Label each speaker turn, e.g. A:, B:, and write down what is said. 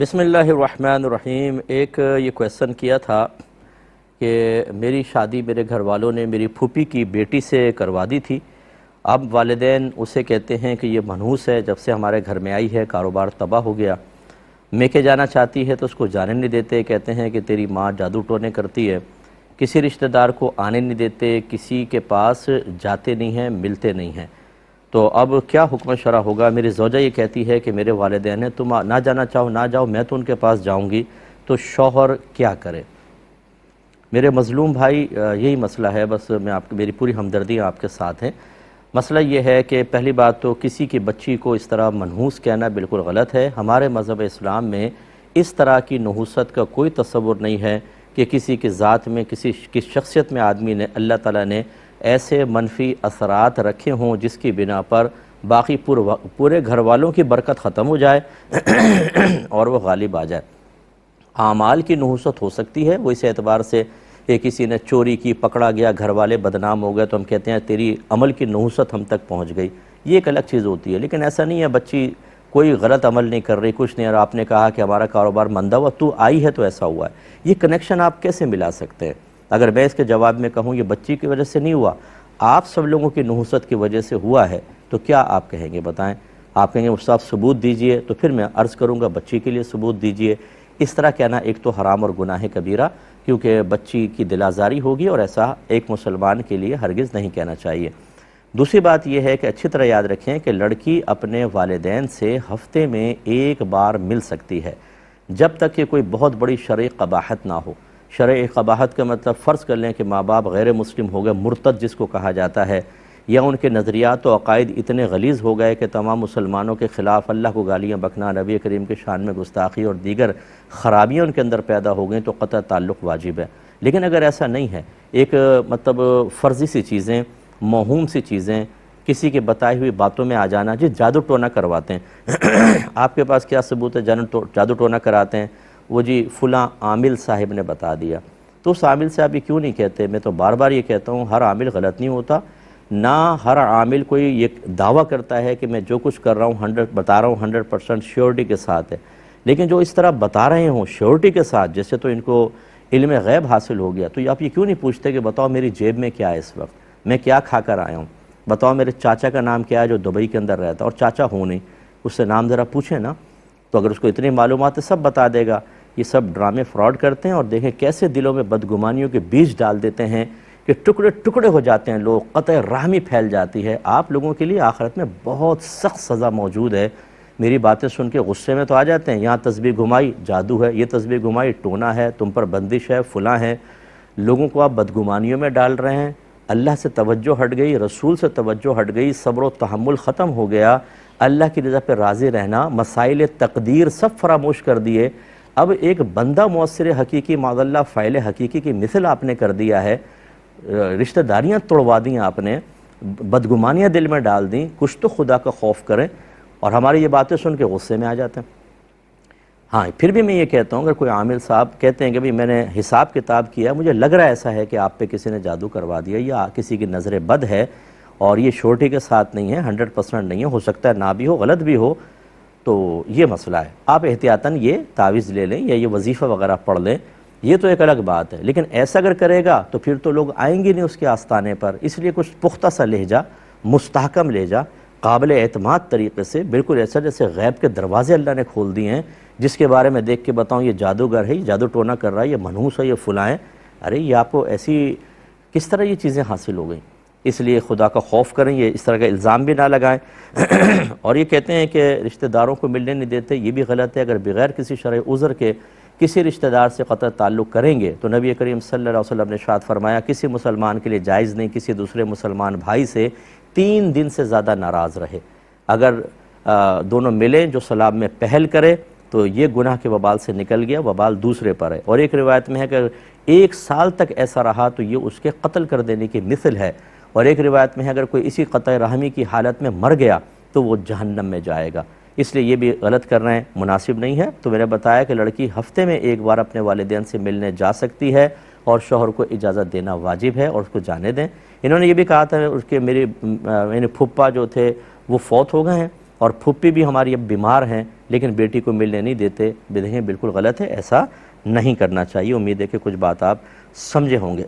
A: بسم اللہ الرحمن الرحیم۔ ایک یہ کویسچن کیا تھا کہ میری شادی میرے گھر والوں نے میری پھوپھی کی بیٹی سے کروا دی تھی۔ اب والدین اسے کہتے ہیں کہ یہ منحوس ہے، جب سے ہمارے گھر میں آئی ہے کاروبار تباہ ہو گیا۔ میکے جانا چاہتی ہے تو اس کو جانے نہیں دیتے، کہتے ہیں کہ تیری ماں جادو ٹونے کرتی ہے۔ کسی رشتہ دار کو آنے نہیں دیتے، کسی کے پاس جاتے نہیں ہیں، ملتے نہیں ہیں۔ تو اب کیا حکم شرع ہوگا؟ میری زوجہ یہ کہتی ہے کہ میرے والدین ہیں، تم نہ جانا چاہو نہ جاؤ، میں تو ان کے پاس جاؤں گی، تو شوہر کیا کرے؟ میرے مظلوم بھائی، یہی مسئلہ ہے، بس میری پوری ہمدردی آپ کے ساتھ ہیں۔ مسئلہ یہ ہے کہ پہلی بات تو کسی کی بچی کو اس طرح منحوس کہنا بالکل غلط ہے۔ ہمارے مذہب اسلام میں اس طرح کی نحوست کا کوئی تصور نہیں ہے کہ کسی کی ذات میں، کسی کی شخصیت میں آدمی نے، اللہ تعالیٰ نے ایسے منفی اثرات رکھے ہوں جس کی بنا پر باقی پورے گھر والوں کی برکت ختم ہو جائے اور وہ غالب آ جائے۔ اعمال کی نحوست ہو سکتی ہے، وہ اس اعتبار سے کہ کسی نے چوری کی، پکڑا گیا، گھر والے بدنام ہو گئے تو ہم کہتے ہیں تیری عمل کی نحوست ہم تک پہنچ گئی، یہ ایک الگ چیز ہوتی ہے۔ لیکن ایسا نہیں ہے بچی کوئی غلط عمل نہیں کر رہی، کچھ نہیں، اور آپ نے کہا کہ ہمارا کاروبار مندہ ہوا، تو آئی ہے تو ایسا ہوا ہے، یہ کنیکشن آپ کیسے ملا سکتے ہیں؟ اگر میں اس کے جواب میں کہوں یہ بچی کی وجہ سے نہیں ہوا، آپ سب لوگوں کی نحوست کی وجہ سے ہوا ہے، تو کیا آپ کہیں گے؟ بتائیں۔ آپ کہیں گے استاد ثبوت دیجئے، تو پھر میں عرض کروں گا بچی کے لیے ثبوت دیجئے۔ اس طرح کہنا ایک تو حرام اور گناہ کبیرہ، کیونکہ بچی کی دل آزاری ہوگی، اور ایسا ایک مسلمان کے لیے ہرگز نہیں کہنا چاہیے۔ دوسری بات یہ ہے کہ اچھی طرح یاد رکھیں کہ لڑکی اپنے والدین سے ہفتے میں ایک بار مل سکتی ہے، جب تک کہ کوئی بہت بڑی شرعی قباحت نہ ہو۔ شرعی قباحت کا مطلب فرض کر لیں کہ ماں باپ غیر مسلم ہو گئے، مرتد جس کو کہا جاتا ہے، یا ان کے نظریات و عقائد اتنے غلیظ ہو گئے کہ تمام مسلمانوں کے خلاف اللہ کو گالیاں بکنا، نبی کریم کے شان میں گستاخی اور دیگر خرابیاں ان کے اندر پیدا ہو گئیں، تو قطع تعلق واجب ہے۔ لیکن اگر ایسا نہیں ہے، ایک مطلب فرضی سی چیزیں، موہوم سی چیزیں، کسی کے بتائی ہوئی باتوں میں آ جانا، جادو ٹونا کرواتے ہیں آپ کے پاس کیا ثبوت ہے جادو ٹونا کراتے ہیں؟ وہ جی فلاں عامل صاحب نے بتا دیا، تو اس عامل سے آپ یہ کیوں نہیں کہتے؟ میں تو بار بار یہ کہتا ہوں ہر عامل غلط نہیں ہوتا، نہ ہر عامل کوئی یہ دعویٰ کرتا ہے کہ میں جو کچھ کر رہا ہوں بتا رہا ہوں 100% شیورٹی کے ساتھ ہے، لیکن جو اس طرح بتا رہے ہوں شیورٹی کے ساتھ، جیسے تو ان کو علم غیب حاصل ہو گیا، تو آپ یہ کیوں نہیں پوچھتے کہ بتاؤ میری جیب میں کیا ہے اس وقت، میں کیا کھا کر آیا ہوں، بتاؤ میرے چاچا کا نام کیا ہے جو دبئی کے اندر رہتا ہے، اور چاچا ہو نہیں، اس سے نام ذرا پوچھیں نا۔ تو اگر اس کو اتنی معلومات ہے سب بتا دے گا۔ یہ سب ڈرامے فراڈ کرتے ہیں، اور دیکھیں کیسے دلوں میں بدگمانیوں کے بیج ڈال دیتے ہیں کہ ٹکڑے ٹکڑے ہو جاتے ہیں لوگ، قطع رحمی پھیل جاتی ہے۔ آپ لوگوں کے لیے آخرت میں بہت سخت سزا موجود ہے۔ میری باتیں سن کے غصے میں تو آ جاتے ہیں، یہاں تسبیح گھمائی جادو ہے، یہ تسبیح گھمائی ٹونا ہے، تم پر بندش ہے، فلاں ہے۔ لوگوں کو آپ بدگمانیوں میں ڈال رہے ہیں، اللہ سے توجہ ہٹ گئی، رسول سے توجہ ہٹ گئی، صبر و تحمل ختم ہو گیا، اللہ کی رضا پہ راضی رہنا، مسائل تقدیر سب فراموش کر دیے۔ اب ایک بندہ مؤثر حقیقی معاذ اللہ فاعل حقیقی کی مثل آپ نے کر دیا ہے، رشتہ داریاں توڑوا دیں آپ نے، بدگمانیاں دل میں ڈال دیں۔ کچھ تو خدا کا خوف کریں، اور ہماری یہ باتیں سن کے غصے میں آ جاتے ہیں۔ ہاں پھر بھی میں یہ کہتا ہوں اگر کوئی عامل صاحب کہتے ہیں کہ بھئی میں نے حساب کتاب کیا، مجھے لگ رہا ایسا ہے کہ آپ پہ کسی نے جادو کروا دیا، یا کسی کی نظر بد ہے اور یہ شورٹی کے ساتھ نہیں ہے، 100% نہیں ہے، ہو سکتا ہے نہ بھی ہو، غلط بھی ہو، تو یہ مسئلہ ہے، آپ احتیاطاً یہ تعویذ لے لیں یا یہ وظیفہ وغیرہ پڑھ لیں، یہ تو ایک الگ بات ہے۔ لیکن ایسا اگر کرے گا تو پھر تو لوگ آئیں گے نہیں اس کے آستانے پر، اس لیے کچھ پختہ سا لہجہ، مستحکم لہجہ، قابل اعتماد طریقے سے، بالکل ایسا جیسے غیب کے دروازے اللہ نے کھول دیے ہیں، جس کے بارے میں دیکھ کے بتاؤں یہ جادوگر ہے، یہ جادو ٹونا کر رہا ہے، یہ منحوس ہے، یہ فلاں ہے۔ ارے یہ آپ کو ایسی کس طرح یہ چیزیں حاصل ہو گئیں؟ اس لیے خدا کا خوف کریں، یہ اس طرح کا الزام بھی نہ لگائیں۔ اور یہ کہتے ہیں کہ رشتہ داروں کو ملنے نہیں دیتے، یہ بھی غلط ہے۔ اگر بغیر کسی شرعی عذر کے کسی رشتہ دار سے قطع تعلق کریں گے تو نبی کریم صلی اللہ علیہ وسلم نے ارشاد فرمایا کسی مسلمان کے لیے جائز نہیں کسی دوسرے مسلمان بھائی سے 3 دن سے زیادہ ناراض رہے۔ اگر دونوں ملیں، جو سلام میں پہل کرے تو یہ گناہ کے وبال سے نکل گیا، وبال دوسرے پر ہے۔ اور ایک روایت میں ہے کہ 1 سال تک ایسا رہا تو یہ اس کے قتل کر دینے کی مثل ہے، اور ایک روایت میں ہے اگر کوئی اسی قطع رحمی کی حالت میں مر گیا تو وہ جہنم میں جائے گا۔ اس لیے یہ بھی غلط کر رہے ہیں، مناسب نہیں ہے۔ تو میں نے بتایا کہ لڑکی ہفتے میں ایک بار اپنے والدین سے ملنے جا سکتی ہے، اور شوہر کو اجازت دینا واجب ہے، اور اس کو جانے دیں۔ انہوں نے یہ بھی کہا تھا اس کے میری پھپھا جو تھے وہ فوت ہو گئے ہیں، اور پھپھی بھی ہماری اب بیمار ہیں، لیکن بیٹی کو ملنے نہیں دیتے، بدہیں بالکل غلط ہے، ایسا نہیں کرنا چاہیے۔ امید ہے کہ کچھ بات آپ سمجھے ہوں گے۔